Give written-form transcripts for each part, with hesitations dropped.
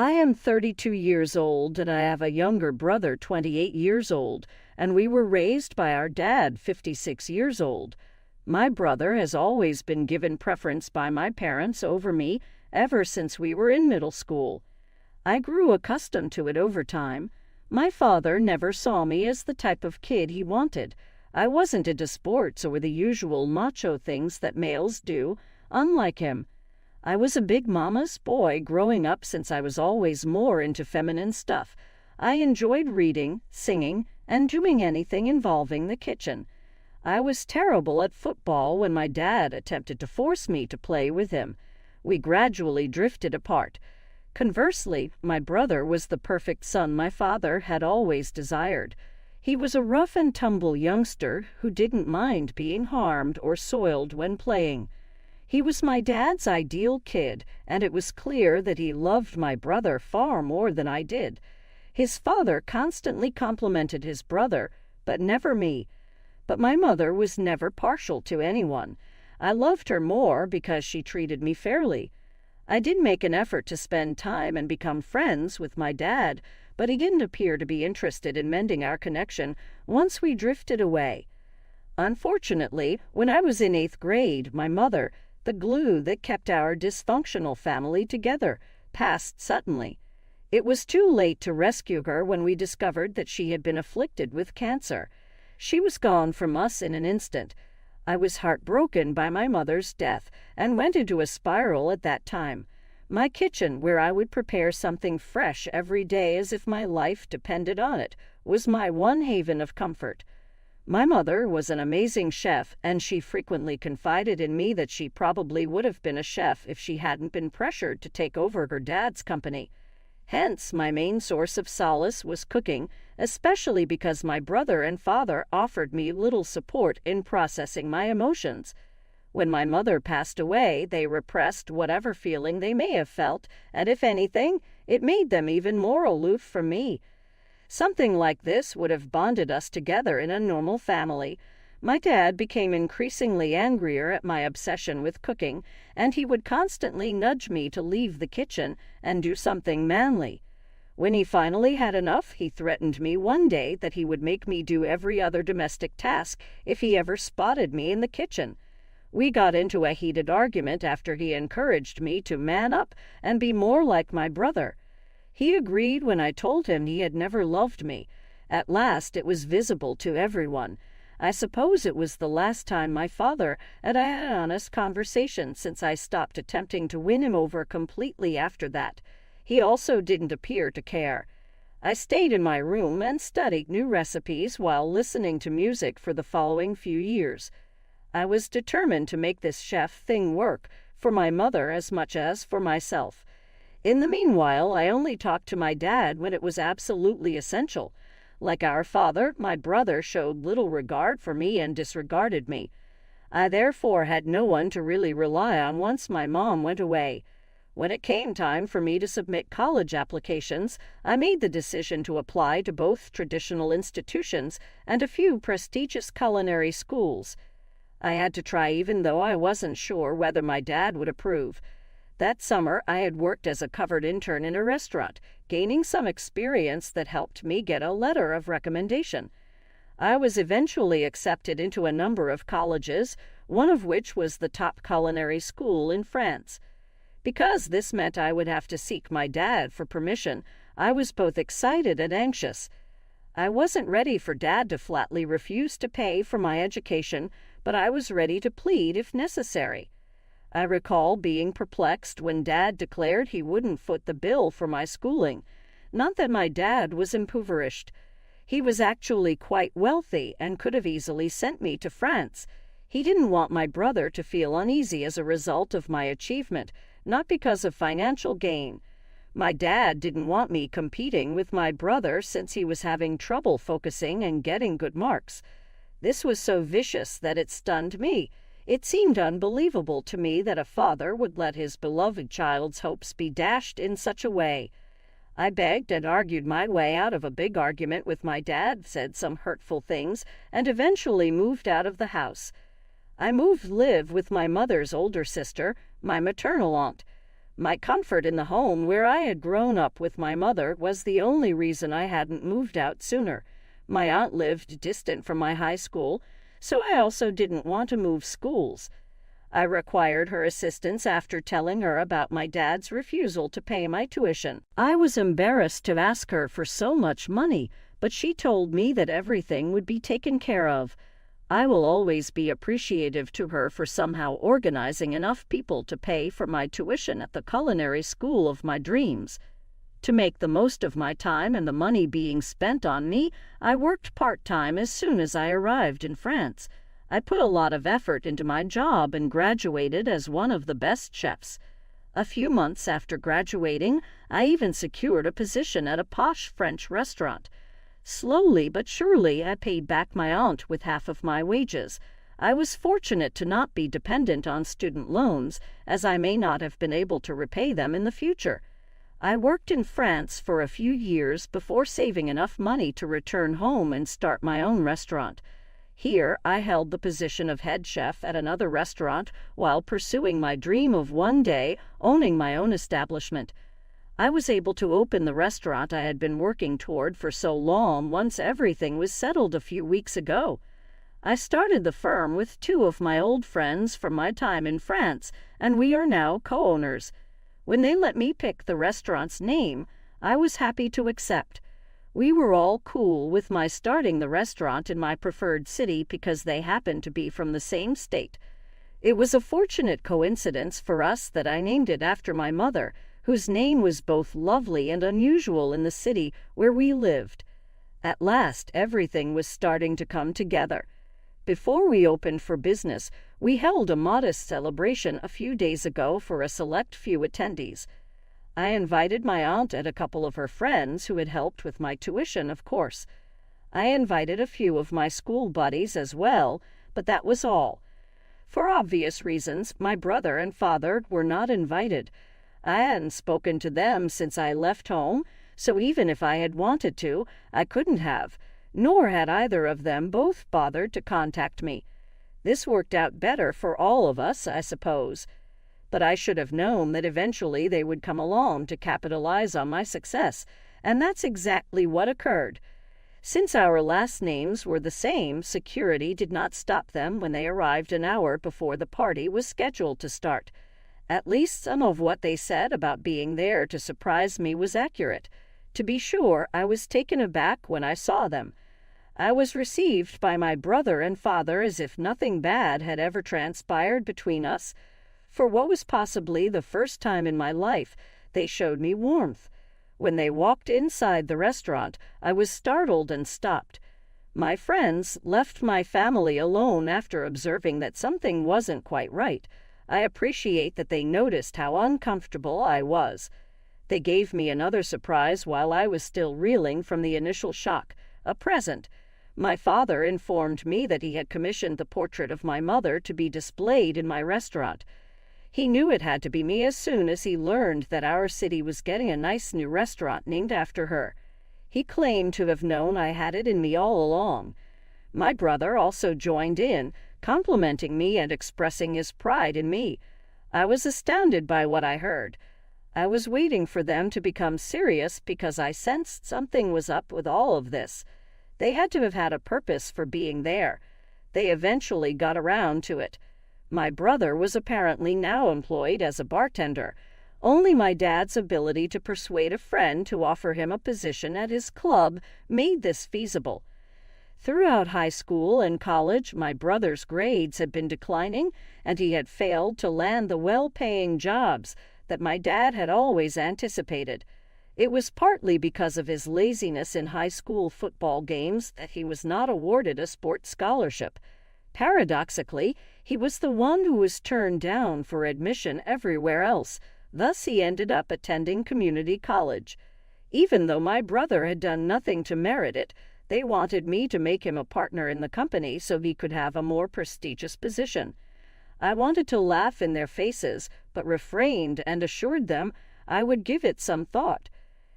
I am 32 years old and I have a younger brother, 28 years old, and we were raised by our dad, 56 years old. My brother has always been given preference by my parents over me ever since we were in middle school. I grew accustomed to it over time. My father never saw me as the type of kid he wanted. I wasn't into sports or the usual macho things that males do, unlike him. I was a big mama's boy growing up since I was always more into feminine stuff. I enjoyed reading, singing, and doing anything involving the kitchen. I was terrible at football when my dad attempted to force me to play with him. We gradually drifted apart. Conversely, my brother was the perfect son my father had always desired. He was a rough and tumble youngster who didn't mind being harmed or soiled when playing. He was my dad's ideal kid, and it was clear that he loved my brother far more than I did. His father constantly complimented his brother, but never me. But my mother was never partial to anyone. I loved her more because she treated me fairly. I did make an effort to spend time and become friends with my dad, but he didn't appear to be interested in mending our connection once we drifted away. Unfortunately, when I was in 8th grade, my mother, the glue that kept our dysfunctional family together, passed suddenly. It was too late to rescue her when we discovered that she had been afflicted with cancer. She was gone from us in an instant. I was heartbroken by my mother's death and went into a spiral at that time. My kitchen, where I would prepare something fresh every day as if my life depended on it, was my one haven of comfort. My mother was an amazing chef, and she frequently confided in me that she probably would have been a chef if she hadn't been pressured to take over her dad's company. Hence, my main source of solace was cooking, especially because my brother and father offered me little support in processing my emotions. When my mother passed away, they repressed whatever feeling they may have felt, and if anything, it made them even more aloof from me. Something like this would have bonded us together in a normal family. My dad became increasingly angrier at my obsession with cooking, and he would constantly nudge me to leave the kitchen and do something manly. When he finally had enough, he threatened me one day that he would make me do every other domestic task if he ever spotted me in the kitchen. We got into a heated argument after he encouraged me to man up and be more like my brother. He agreed when I told him he had never loved me. At last it was visible to everyone. I suppose it was the last time my father and I had an honest conversation since I stopped attempting to win him over completely after that. He also didn't appear to care. I stayed in my room and studied new recipes while listening to music for the following few years. I was determined to make this chef thing work, for my mother as much as for myself. In the meanwhile, I only talked to my dad when it was absolutely essential. Like our father, my brother showed little regard for me and disregarded me. I therefore had no one to really rely on once my mom went away. When it came time for me to submit college applications, I made the decision to apply to both traditional institutions and a few prestigious culinary schools. I had to try even though I wasn't sure whether my dad would approve. That summer, I had worked as a covered intern in a restaurant, gaining some experience that helped me get a letter of recommendation. I was eventually accepted into a number of colleges, one of which was the top culinary school in France. Because this meant I would have to seek my dad for permission, I was both excited and anxious. I wasn't ready for Dad to flatly refuse to pay for my education, but I was ready to plead if necessary. I recall being perplexed when Dad declared he wouldn't foot the bill for my schooling. Not that my dad was impoverished. He was actually quite wealthy and could have easily sent me to France. He didn't want my brother to feel uneasy as a result of my achievement, not because of financial gain. My dad didn't want me competing with my brother since he was having trouble focusing and getting good marks. This was so vicious that it stunned me. It seemed unbelievable to me that a father would let his beloved child's hopes be dashed in such a way. I begged and argued my way out of a big argument with my dad, said some hurtful things, and eventually moved out of the house. I moved to live with my mother's older sister, my maternal aunt. My comfort in the home where I had grown up with my mother was the only reason I hadn't moved out sooner. My aunt lived distant from my high school, so I also didn't want to move schools. I required her assistance after telling her about my dad's refusal to pay my tuition. I was embarrassed to ask her for so much money, but she told me that everything would be taken care of. I will always be appreciative to her for somehow organizing enough people to pay for my tuition at the culinary school of my dreams. To make the most of my time and the money being spent on me, I worked part-time as soon as I arrived in France. I put a lot of effort into my job and graduated as one of the best chefs. A few months after graduating, I even secured a position at a posh French restaurant. Slowly but surely, I paid back my aunt with half of my wages. I was fortunate to not be dependent on student loans, as I may not have been able to repay them in the future. I worked in France for a few years before saving enough money to return home and start my own restaurant. Here, I held the position of head chef at another restaurant while pursuing my dream of one day owning my own establishment. I was able to open the restaurant I had been working toward for so long once everything was settled a few weeks ago. I started the firm with two of my old friends from my time in France, and we are now co-owners. When they let me pick the restaurant's name, I was happy to accept. We were all cool with my starting the restaurant in my preferred city because they happened to be from the same state. It was a fortunate coincidence for us that I named it after my mother, whose name was both lovely and unusual in the city where we lived. At last, everything was starting to come together. Before we opened for business, we held a modest celebration a few days ago for a select few attendees. I invited my aunt and a couple of her friends who had helped with my tuition, of course. I invited a few of my school buddies as well, but that was all. For obvious reasons, my brother and father were not invited. I hadn't spoken to them since I left home, so even if I had wanted to, I couldn't have, nor had either of them both bothered to contact me. This worked out better for all of us, I suppose. But I should have known that eventually they would come along to capitalize on my success, and that's exactly what occurred. Since our last names were the same, security did not stop them when they arrived an hour before the party was scheduled to start. At least some of what they said about being there to surprise me was accurate. To be sure, I was taken aback when I saw them. I was received by my brother and father as if nothing bad had ever transpired between us. For what was possibly the first time in my life, they showed me warmth. When they walked inside the restaurant, I was startled and stopped. My friends left my family alone after observing that something wasn't quite right. I appreciate that they noticed how uncomfortable I was. They gave me another surprise while I was still reeling from the initial shock, a present. My father informed me that he had commissioned the portrait of my mother to be displayed in my restaurant. He knew it had to be me as soon as he learned that our city was getting a nice new restaurant named after her. He claimed to have known I had it in me all along. My brother also joined in, complimenting me and expressing his pride in me. I was astounded by what I heard. I was waiting for them to become serious because I sensed something was up with all of this. They had to have had a purpose for being there. They eventually got around to it. My brother was apparently now employed as a bartender. Only my dad's ability to persuade a friend to offer him a position at his club made this feasible. Throughout high school and college, my brother's grades had been declining, and he had failed to land the well-paying jobs that my dad had always anticipated. It was partly because of his laziness in high school football games that he was not awarded a sports scholarship. Paradoxically, he was the one who was turned down for admission everywhere else. Thus he ended up attending community college. Even though my brother had done nothing to merit it, they wanted me to make him a partner in the company so he could have a more prestigious position. I wanted to laugh in their faces, but refrained and assured them I would give it some thought.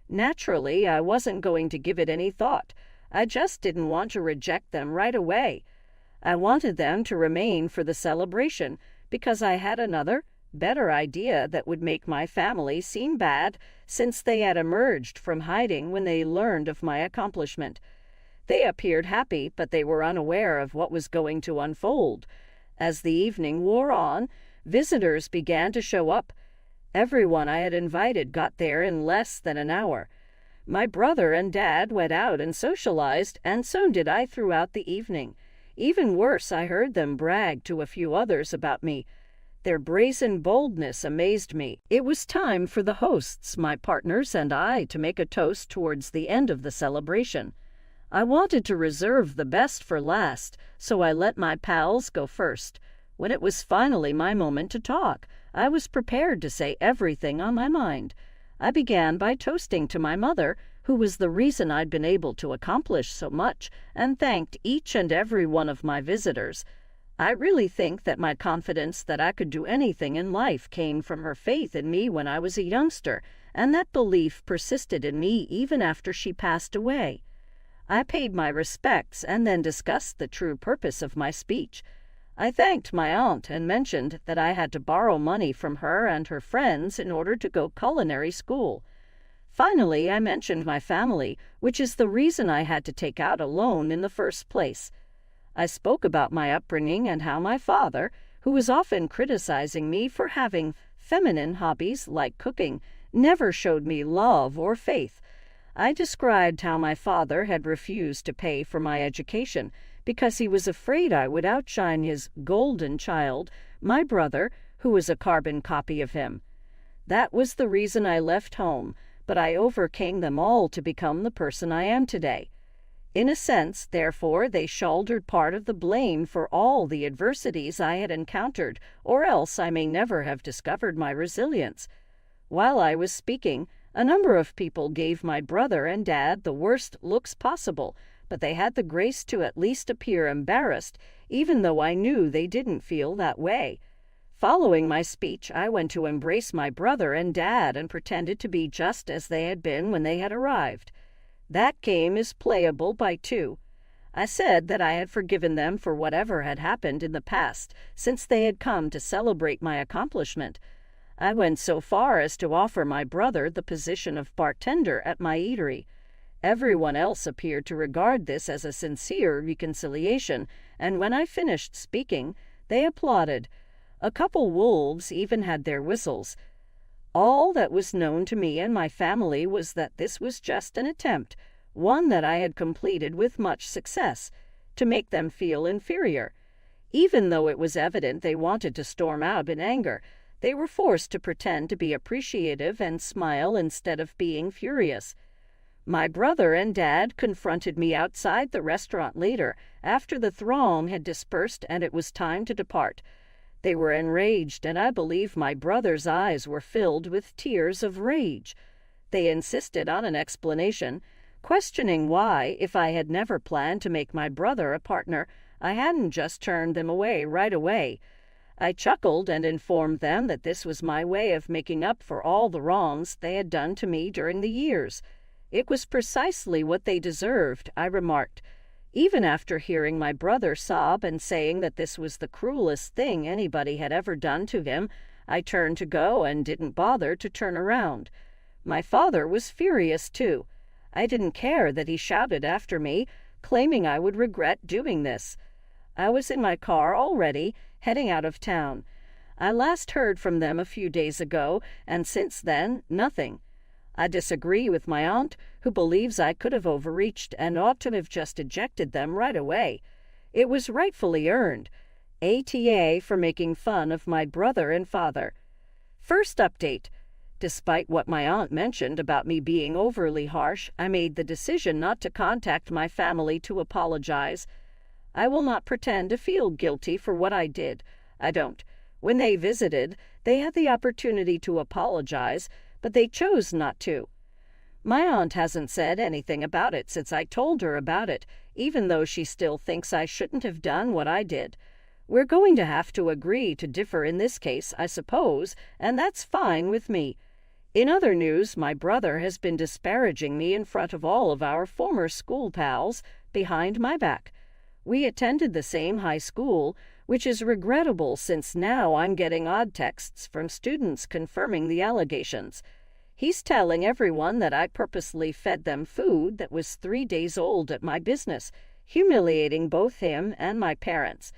Naturally, I wasn't going to give it any thought. I just didn't want to reject them right away. I wanted them to remain for the celebration because I had another, better idea that would make my family seem bad, since they had emerged from hiding when they learned of my accomplishment. They appeared happy, but they were unaware of what was going to unfold. As the evening wore on, visitors began to show up. Everyone I had invited got there in less than an hour. My brother and Dad went out and socialized, and so did I throughout the evening. Even worse, I heard them brag to a few others about me. Their brazen boldness amazed me. It was time for the hosts, my partners, and I to make a toast towards the end of the celebration. I wanted to reserve the best for last, so I let my pals go first. When it was finally my moment to talk, I was prepared to say everything on my mind. I began by toasting to my mother, who was the reason I'd been able to accomplish so much, and thanked each and every one of my visitors. I really think that my confidence that I could do anything in life came from her faith in me when I was a youngster, and that belief persisted in me even after she passed away. I paid my respects and then discussed the true purpose of my speech. I thanked my aunt and mentioned that I had to borrow money from her and her friends in order to go culinary school. Finally, I mentioned my family, which is the reason I had to take out a loan in the first place. I spoke about my upbringing and how my father, who was often criticizing me for having feminine hobbies like cooking, never showed me love or faith. I described how my father had refused to pay for my education because he was afraid I would outshine his golden child, my brother, who was a carbon copy of him. That was the reason I left home, but I overcame them all to become the person I am today. In a sense, therefore, they shouldered part of the blame for all the adversities I had encountered, or else I may never have discovered my resilience. While I was speaking, a number of people gave my brother and Dad the worst looks possible, but they had the grace to at least appear embarrassed, even though I knew they didn't feel that way. Following my speech, I went to embrace my brother and Dad and pretended to be just as they had been when they had arrived. That game is playable by two. I said that I had forgiven them for whatever had happened in the past, since they had come to celebrate my accomplishment. I went so far as to offer my brother the position of bartender at my eatery. Everyone else appeared to regard this as a sincere reconciliation, and when I finished speaking, they applauded. A couple wolves even had their whistles. All that was known to me and my family was that this was just an attempt, one that I had completed with much success, to make them feel inferior. Even though it was evident they wanted to storm out in anger, they were forced to pretend to be appreciative and smile instead of being furious. My brother and Dad confronted me outside the restaurant later, after the throng had dispersed and it was time to depart. They were enraged, and I believe my brother's eyes were filled with tears of rage. They insisted on an explanation, questioning why, if I had never planned to make my brother a partner, I hadn't just turned them away right away. I chuckled and informed them that this was my way of making up for all the wrongs they had done to me during the years. It was precisely what they deserved, I remarked. Even after hearing my brother sob and saying that this was the cruelest thing anybody had ever done to him, I turned to go and didn't bother to turn around. My father was furious too. I didn't care that he shouted after me, claiming I would regret doing this. I was in my car already, heading out of town. I last heard from them a few days ago, and since then, nothing. I disagree with my aunt, who believes I could have overreached and ought to have just ejected them right away. It was rightfully earned. ATA for making fun of my brother and father. First update. Despite what my aunt mentioned about me being overly harsh, I made the decision not to contact my family to apologize. I will not pretend to feel guilty for what I did. I don't. When they visited, they had the opportunity to apologize, but they chose not to. My aunt hasn't said anything about it since I told her about it, even though she still thinks I shouldn't have done what I did. We're going to have to agree to differ in this case, I suppose, and that's fine with me. In other news, my brother has been disparaging me in front of all of our former school pals behind my back. We attended the same high school, which is regrettable since now I'm getting odd texts from students confirming the allegations. He's telling everyone that I purposely fed them food that was 3 days old at my business, humiliating both him and my parents.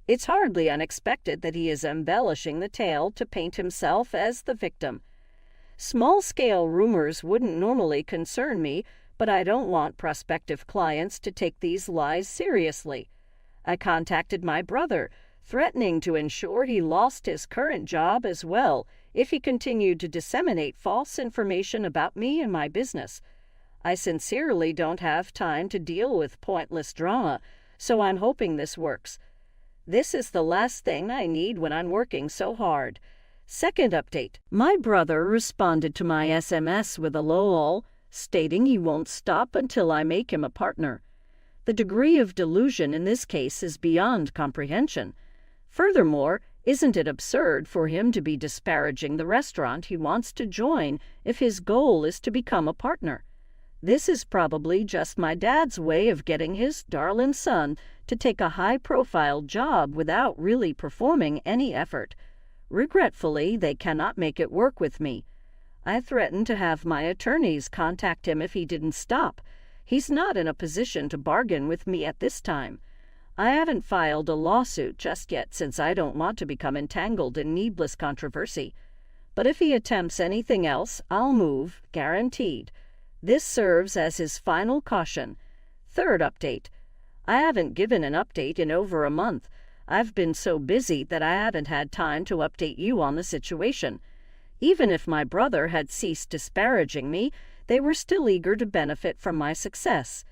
It's hardly unexpected that he is embellishing the tale to paint himself as the victim. Small-scale rumors wouldn't normally concern me, but I don't want prospective clients to take these lies seriously. I contacted my brother, threatening to ensure he lost his current job as well if he continued to disseminate false information about me and my business. I sincerely don't have time to deal with pointless drama, so I'm hoping this works. This is the last thing I need when I'm working so hard. Second update. My brother responded to my SMS with a lol, stating he won't stop until I make him a partner. The degree of delusion in this case is beyond comprehension. Furthermore, isn't it absurd for him to be disparaging the restaurant he wants to join if his goal is to become a partner? This is probably just my dad's way of getting his darling son to take a high-profile job without really performing any effort. Regretfully, they cannot make it work with me. I threatened to have my attorneys contact him if he didn't stop. He's not in a position to bargain with me at this time. I haven't filed a lawsuit just yet since I don't want to become entangled in needless controversy. But if he attempts anything else, I'll move, guaranteed. This serves as his final caution. Third update. I haven't given an update in over a month. I've been so busy that I haven't had time to update you on the situation. Even if my brother had ceased disparaging me, they were still eager to benefit from my success.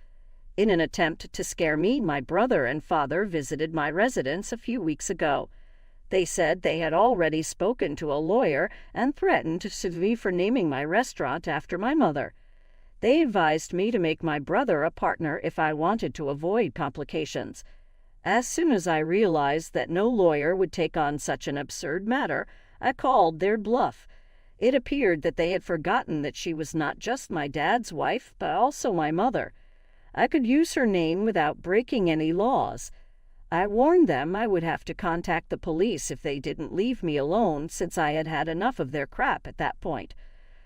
In an attempt to scare me, my brother and father visited my residence a few weeks ago. They said they had already spoken to a lawyer and threatened to sue me for naming my restaurant after my mother. They advised me to make my brother a partner if I wanted to avoid complications. As soon as I realized that no lawyer would take on such an absurd matter, I called their bluff. It appeared that they had forgotten that she was not just my dad's wife, but also my mother. I could use her name without breaking any laws. I warned them I would have to contact the police if they didn't leave me alone, since I had had enough of their crap at that point.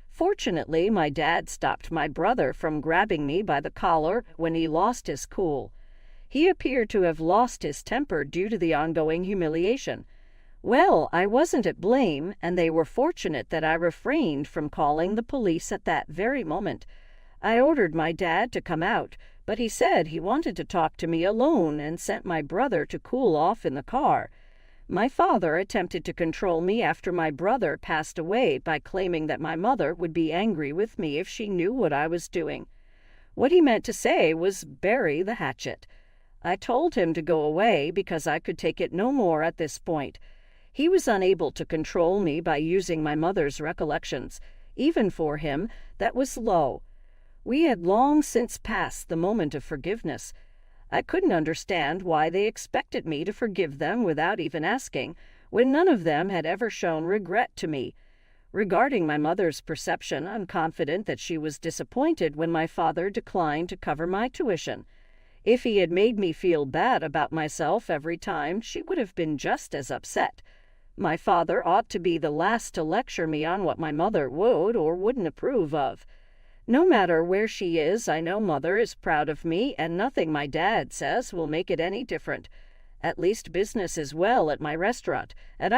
Fortunately, my dad stopped my brother from grabbing me by the collar when he lost his cool. He appeared to have lost his temper due to the ongoing humiliation. Well, I wasn't at blame, and they were fortunate that I refrained from calling the police at that very moment. I ordered my dad to come out, but he said he wanted to talk to me alone and sent my brother to cool off in the car. My father attempted to control me after my brother passed away by claiming that my mother would be angry with me if she knew what I was doing. What he meant to say was bury the hatchet. I told him to go away because I could take it no more at this point. He was unable to control me by using my mother's recollections. Even for him, that was low. We had long since passed the moment of forgiveness. I couldn't understand why they expected me to forgive them without even asking, when none of them had ever shown regret to me. Regarding my mother's perception, I'm confident that she was disappointed when my father declined to cover my tuition. If he had made me feel bad about myself every time, she would have been just as upset. My father ought to be the last to lecture me on what my mother would or wouldn't approve of. No matter where she is, I know Mother is proud of me, and nothing my dad says will make it any different. At least business is well at my restaurant, and